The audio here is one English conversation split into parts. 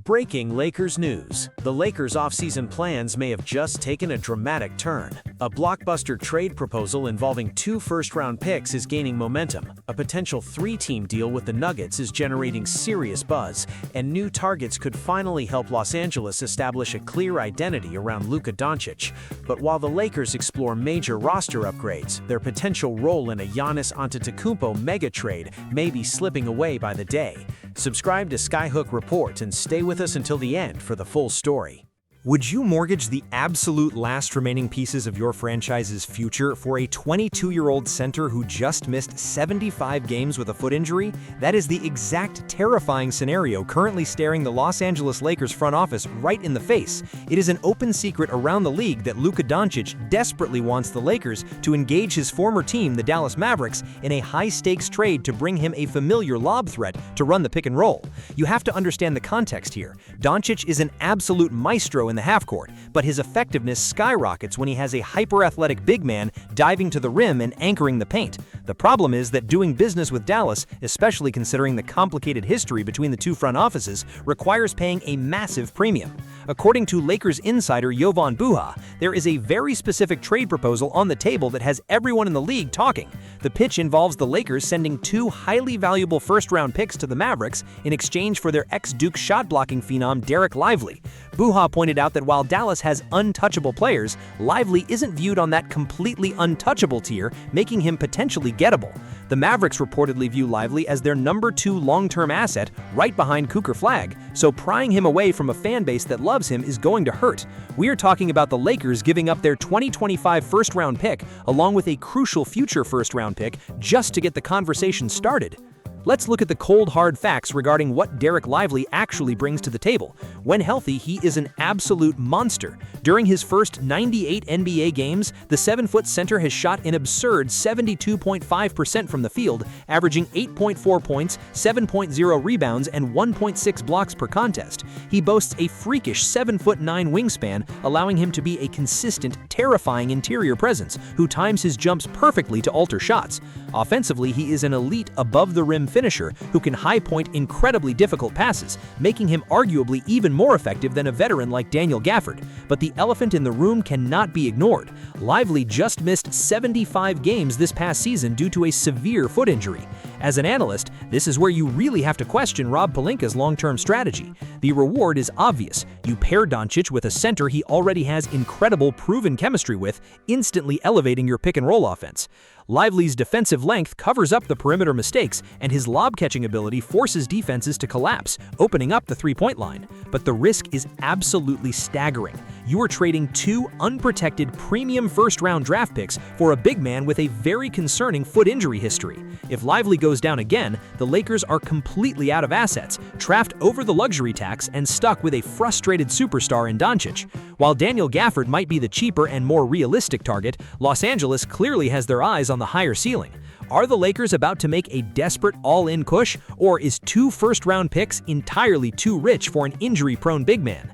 Breaking Lakers news. The Lakers' offseason plans may have just taken a dramatic turn. A blockbuster trade proposal involving 2 first-round picks is gaining momentum. A potential 3-team deal with the Nuggets is generating serious buzz, and new targets could finally help Los Angeles establish a clear identity around Luka Doncic. But while the Lakers explore major roster upgrades, their potential role in a Giannis Antetokounmpo mega trade may be slipping away by the day. Subscribe to SkyHook Report and stay with us until the end for the full story. Would you mortgage the absolute last remaining pieces of your franchise's future for a 22-year-old center who just missed 75 games with a foot injury? That is the exact terrifying scenario currently staring the Los Angeles Lakers front office right in the face. It is an open secret around the league that Luka Doncic desperately wants the Lakers to engage his former team, the Dallas Mavericks, in a high-stakes trade to bring him a familiar lob threat to run the pick and roll. You have to understand the context here. Doncic is an absolute maestro in the half-court, but his effectiveness skyrockets when he has a hyper-athletic big man diving to the rim and anchoring the paint. The problem is that doing business with Dallas, especially considering the complicated history between the two front offices, requires paying a massive premium. According to Lakers insider Jovan Buha, there is a very specific trade proposal on the table that has everyone in the league talking. The pitch involves the Lakers sending 2 highly valuable first-round picks to the Mavericks in exchange for their ex-Duke shot-blocking phenom Dereck Lively. Buha pointed out that while Dallas has untouchable players, Lively isn't viewed on that completely untouchable tier, making him potentially gettable. The Mavericks reportedly view Lively as their number 2 long-term asset, right behind Cougar Flag, so prying him away from a fan base that loves him is going to hurt. We are talking about the Lakers giving up their 2025 first-round pick, along with a crucial future first-round pick, just to get the conversation started. Let's look at the cold, hard facts regarding what Dereck Lively actually brings to the table. When healthy, he is an absolute monster. During his first 98 NBA games, the 7-foot center has shot an absurd 72.5% from the field, averaging 8.4 points, 7.0 rebounds, and 1.6 blocks per contest. He boasts a freakish 7'9" wingspan, allowing him to be a consistent, terrifying interior presence who times his jumps perfectly to alter shots. Offensively, he is an elite above-the-rim finisher who can high-point incredibly difficult passes, making him arguably even more effective than a veteran like Daniel Gafford. But the elephant in the room cannot be ignored. Lively just missed 75 games this past season due to a severe foot injury. As an analyst, this is where you really have to question Rob Pelinka's long-term strategy. The reward is obvious. You pair Doncic with a center he already has incredible proven chemistry with, instantly elevating your pick-and-roll offense. Lively's defensive length covers up the perimeter mistakes, and his lob-catching ability forces defenses to collapse, opening up the three-point line. But the risk is absolutely staggering. You are trading 2 unprotected premium first-round draft picks for a big man with a very concerning foot injury history. If Lively goes down again, the Lakers are completely out of assets, trapped over the luxury tax, and stuck with a frustrated superstar in Doncic. While Daniel Gafford might be the cheaper and more realistic target, Los Angeles clearly has their eyes on the higher ceiling. Are the Lakers about to make a desperate all-in push, or is 2 first-round picks entirely too rich for an injury-prone big man?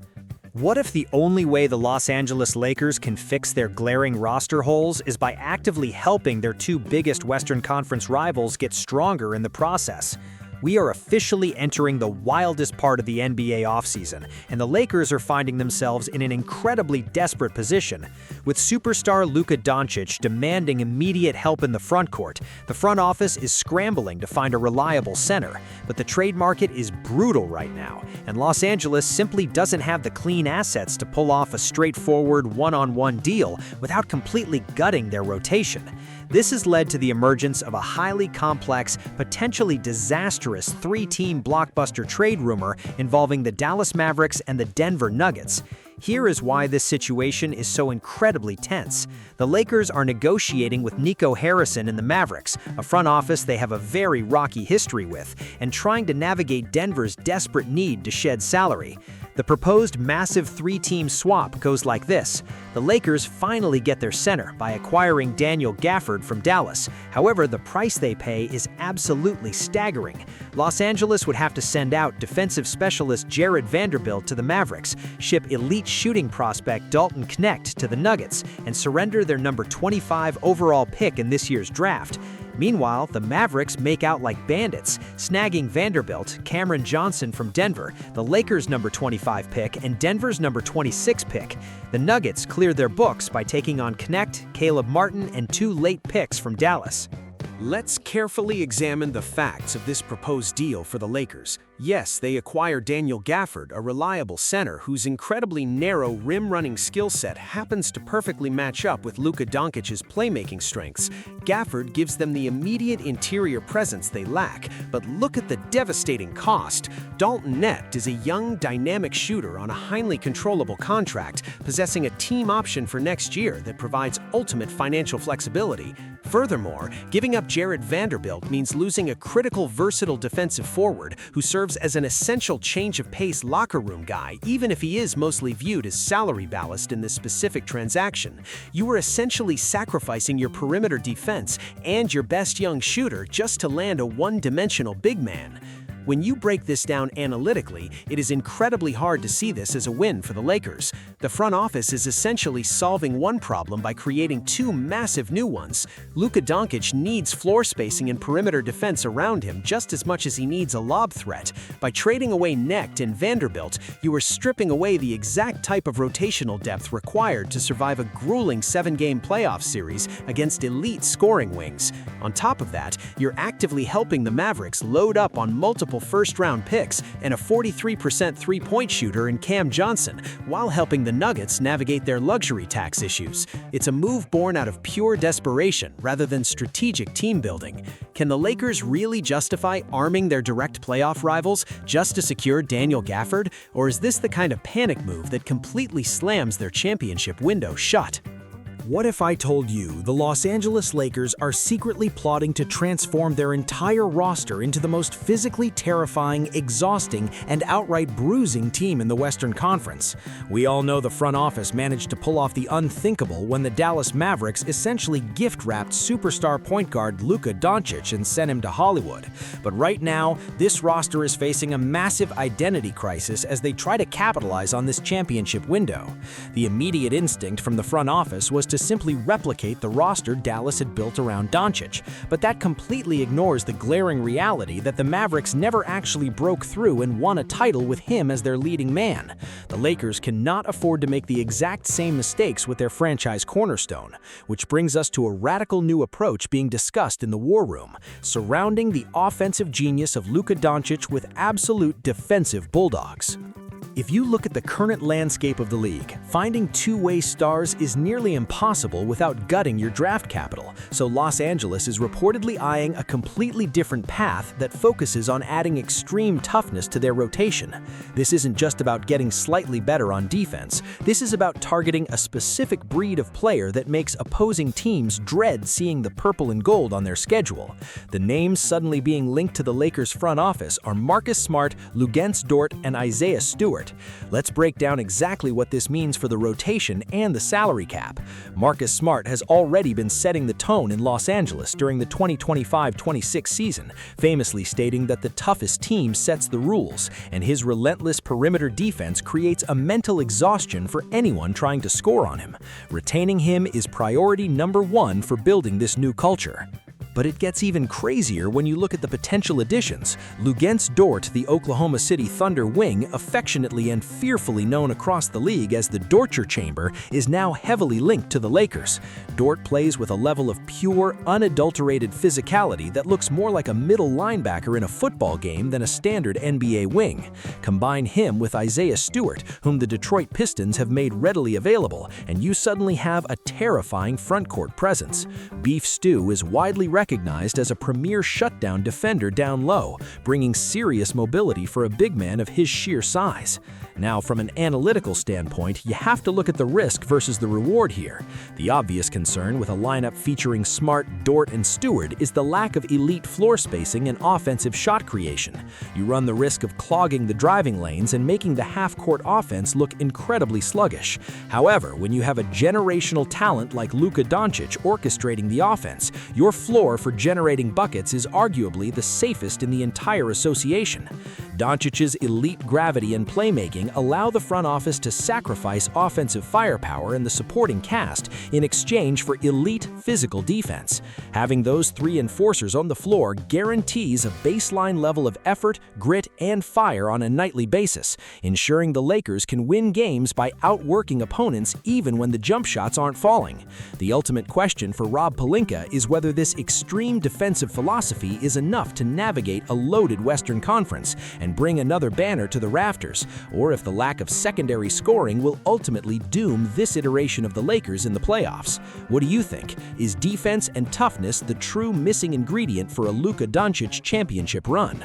What if the only way the Los Angeles Lakers can fix their glaring roster holes is by actively helping their 2 biggest Western Conference rivals get stronger in the process? We are officially entering the wildest part of the NBA offseason, and the Lakers are finding themselves in an incredibly desperate position. With superstar Luka Doncic demanding immediate help in the frontcourt, the front office is scrambling to find a reliable center. But the trade market is brutal right now, and Los Angeles simply doesn't have the clean assets to pull off a straightforward one-on-one deal without completely gutting their rotation. This has led to the emergence of a highly complex, potentially disastrous 3-team blockbuster trade rumor involving the Dallas Mavericks and the Denver Nuggets. Here is why this situation is so incredibly tense. The Lakers are negotiating with Nico Harrison in the Mavericks, a front office they have a very rocky history with, and trying to navigate Denver's desperate need to shed salary. The proposed massive 3-team swap goes like this. The Lakers finally get their center by acquiring Daniel Gafford from Dallas. However, the price they pay is absolutely staggering. Los Angeles would have to send out defensive specialist Jared Vanderbilt to the Mavericks, ship elite shooting prospect Dalton Knecht to the Nuggets, and surrender their number 25 overall pick in this year's draft. Meanwhile, the Mavericks make out like bandits, snagging Vanderbilt, Cameron Johnson from Denver, the Lakers' number 25 pick, and Denver's number 26 pick. The Nuggets cleared their books by taking on Connect, Caleb Martin, and 2 late picks from Dallas. Let's carefully examine the facts of this proposed deal for the Lakers. Yes, they acquire Daniel Gafford, a reliable center whose incredibly narrow rim-running skill set happens to perfectly match up with Luka Doncic's playmaking strengths. Gafford gives them the immediate interior presence they lack, but look at the devastating cost. Dalton Knecht is a young, dynamic shooter on a highly controllable contract, possessing a team option for next year that provides ultimate financial flexibility. Furthermore, giving up Jared Vanderbilt means losing a critical, versatile defensive forward who serves as an essential change-of-pace locker room guy, even if he is mostly viewed as salary ballast in this specific transaction. You are essentially sacrificing your perimeter defense and your best young shooter just to land a one-dimensional big man. When you break this down analytically, it is incredibly hard to see this as a win for the Lakers. The front office is essentially solving one problem by creating 2 massive new ones. Luka Doncic needs floor spacing and perimeter defense around him just as much as he needs a lob threat. By trading away Knecht and Vanderbilt, you are stripping away the exact type of rotational depth required to survive a grueling 7-game playoff series against elite scoring wings. On top of that, you're actively helping the Mavericks load up on multiple first-round picks and a 43% three-point shooter in Cam Johnson, while helping the Nuggets navigate their luxury tax issues. It's a move born out of pure desperation rather than strategic team building. Can the Lakers really justify arming their direct playoff rivals just to secure Daniel Gafford, or is this the kind of panic move that completely slams their championship window shut? What if I told you the Los Angeles Lakers are secretly plotting to transform their entire roster into the most physically terrifying, exhausting, and outright bruising team in the Western Conference? We all know the front office managed to pull off the unthinkable when the Dallas Mavericks essentially gift-wrapped superstar point guard Luka Doncic and sent him to Hollywood. But right now, this roster is facing a massive identity crisis as they try to capitalize on this championship window. The immediate instinct from the front office was to simply replicate the roster Dallas had built around Doncic, but that completely ignores the glaring reality that the Mavericks never actually broke through and won a title with him as their leading man. The Lakers cannot afford to make the exact same mistakes with their franchise cornerstone, which brings us to a radical new approach being discussed in the war room, surrounding the offensive genius of Luka Doncic with absolute defensive bulldogs. If you look at the current landscape of the league, finding two-way stars is nearly impossible without gutting your draft capital, so Los Angeles is reportedly eyeing a completely different path that focuses on adding extreme toughness to their rotation. This isn't just about getting slightly better on defense, this is about targeting a specific breed of player that makes opposing teams dread seeing the purple and gold on their schedule. The names suddenly being linked to the Lakers front office are Marcus Smart, Luguentz Dort, and Isaiah Stewart. Let's break down exactly what this means for the rotation and the salary cap. Marcus Smart has already been setting the tone in Los Angeles during the 2025-26 season, famously stating that the toughest team sets the rules, and his relentless perimeter defense creates a mental exhaustion for anyone trying to score on him. Retaining him is priority number 1 for building this new culture. But it gets even crazier when you look at the potential additions. Luguentz Dort, the Oklahoma City Thunder wing, affectionately and fearfully known across the league as the Dortcher Chamber, is now heavily linked to the Lakers. Dort plays with a level of pure, unadulterated physicality that looks more like a middle linebacker in a football game than a standard NBA wing. Combine him with Isaiah Stewart, whom the Detroit Pistons have made readily available, and you suddenly have a terrifying frontcourt presence. Beef Stew is widely recognized as a premier shutdown defender down low, bringing serious mobility for a big man of his sheer size. Now, from an analytical standpoint, you have to look at the risk versus the reward here. The obvious concern with a lineup featuring Smart, Dort, and Stewart is the lack of elite floor spacing and offensive shot creation. You run the risk of clogging the driving lanes and making the half-court offense look incredibly sluggish. However, when you have a generational talent like Luka Doncic orchestrating the offense, your floor for generating buckets is arguably the safest in the entire association. Doncic's elite gravity and playmaking allow the front office to sacrifice offensive firepower and the supporting cast in exchange for elite physical defense. Having those three enforcers on the floor guarantees a baseline level of effort, grit, and fire on a nightly basis, ensuring the Lakers can win games by outworking opponents even when the jump shots aren't falling. The ultimate question for Rob Pelinka is whether this extreme defensive philosophy is enough to navigate a loaded Western Conference and bring another banner to the rafters, or if the lack of secondary scoring will ultimately doom this iteration of the Lakers in the playoffs. What do you think? Is defense and toughness the true missing ingredient for a Luka Doncic championship run?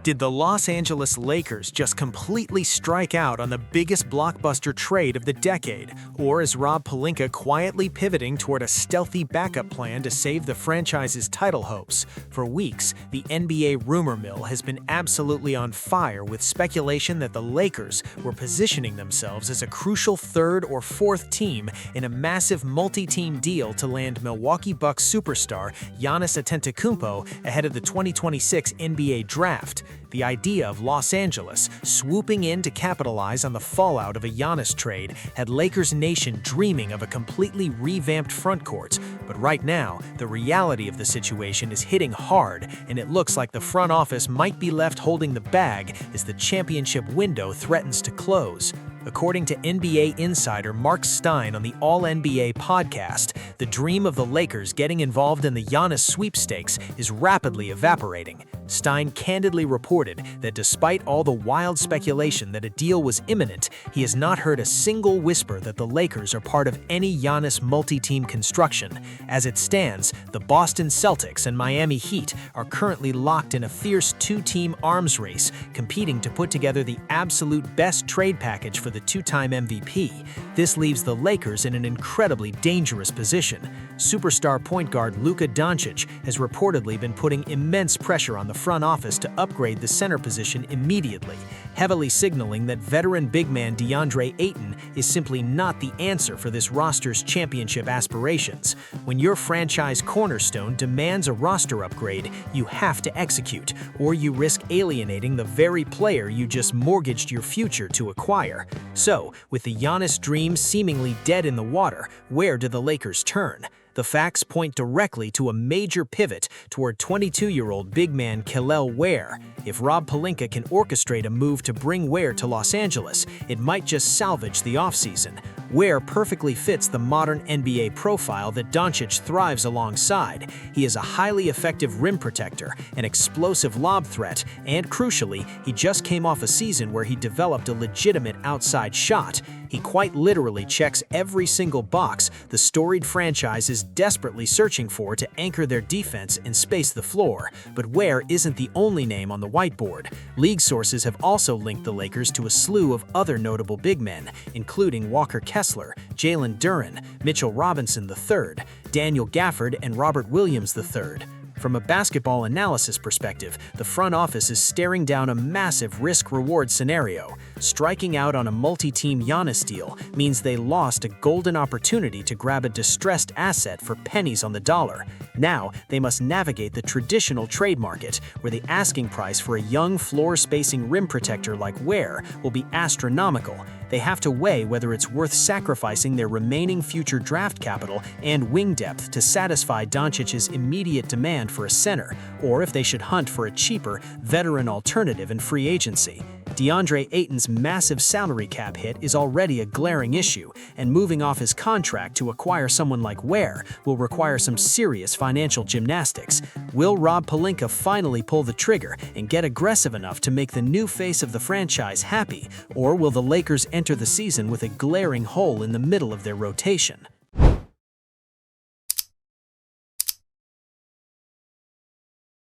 Did the Los Angeles Lakers just completely strike out on the biggest blockbuster trade of the decade? Or is Rob Pelinka quietly pivoting toward a stealthy backup plan to save the franchise's title hopes? For weeks, the NBA rumor mill has been absolutely on fire with speculation that the Lakers were positioning themselves as a crucial third or fourth team in a massive multi-team deal to land Milwaukee Bucks superstar Giannis Antetokounmpo ahead of the 2026 NBA draft. The idea of Los Angeles swooping in to capitalize on the fallout of a Giannis trade had Lakers Nation dreaming of a completely revamped frontcourt. But right now, the reality of the situation is hitting hard, and it looks like the front office might be left holding the bag as the championship window threatens to close. According to NBA insider Mark Stein on the All-NBA podcast, the dream of the Lakers getting involved in the Giannis sweepstakes is rapidly evaporating. Stein candidly reported that despite all the wild speculation that a deal was imminent, he has not heard a single whisper that the Lakers are part of any Giannis multi-team construction. As it stands, the Boston Celtics and Miami Heat are currently locked in a fierce two-team arms race, competing to put together the absolute best trade package for the two-time MVP. This leaves the Lakers in an incredibly dangerous position. Superstar point guard Luka Doncic has reportedly been putting immense pressure on the front office to upgrade the center position immediately, heavily signaling that veteran big man DeAndre Ayton is simply not the answer for this roster's championship aspirations. When your franchise cornerstone demands a roster upgrade, you have to execute, or you risk alienating the very player you just mortgaged your future to acquire. So, with the Giannis dream seemingly dead in the water, where do the Lakers turn? The facts point directly to a major pivot toward 22-year-old big man Kel'el Ware. If Rob Pelinka can orchestrate a move to bring Ware to Los Angeles, it might just salvage the offseason. Ware perfectly fits the modern NBA profile that Doncic thrives alongside. He is a highly effective rim protector, an explosive lob threat, and crucially, he just came off a season where he developed a legitimate outside shot. He quite literally checks every single box the storied franchise is desperately searching for to anchor their defense and space the floor. But Ware isn't the only name on the whiteboard. League sources have also linked the Lakers to a slew of other notable big men, including Walker Kessler, Jalen Duren, Mitchell Robinson III, Daniel Gafford, and Robert Williams III. From a basketball analysis perspective, the front office is staring down a massive risk-reward scenario. Striking out on a multi-team Giannis deal means they lost a golden opportunity to grab a distressed asset for pennies on the dollar. Now, they must navigate the traditional trade market, where the asking price for a young floor-spacing rim protector like Ware will be astronomical. They have to weigh whether it's worth sacrificing their remaining future draft capital and wing depth to satisfy Doncic's immediate demand for a center, or if they should hunt for a cheaper, veteran alternative in free agency. DeAndre Ayton's massive salary cap hit is already a glaring issue, and moving off his contract to acquire someone like Ware will require some serious financial gymnastics. Will Rob Pelinka finally pull the trigger and get aggressive enough to make the new face of the franchise happy, or will the Lakers enter the season with a glaring hole in the middle of their rotation?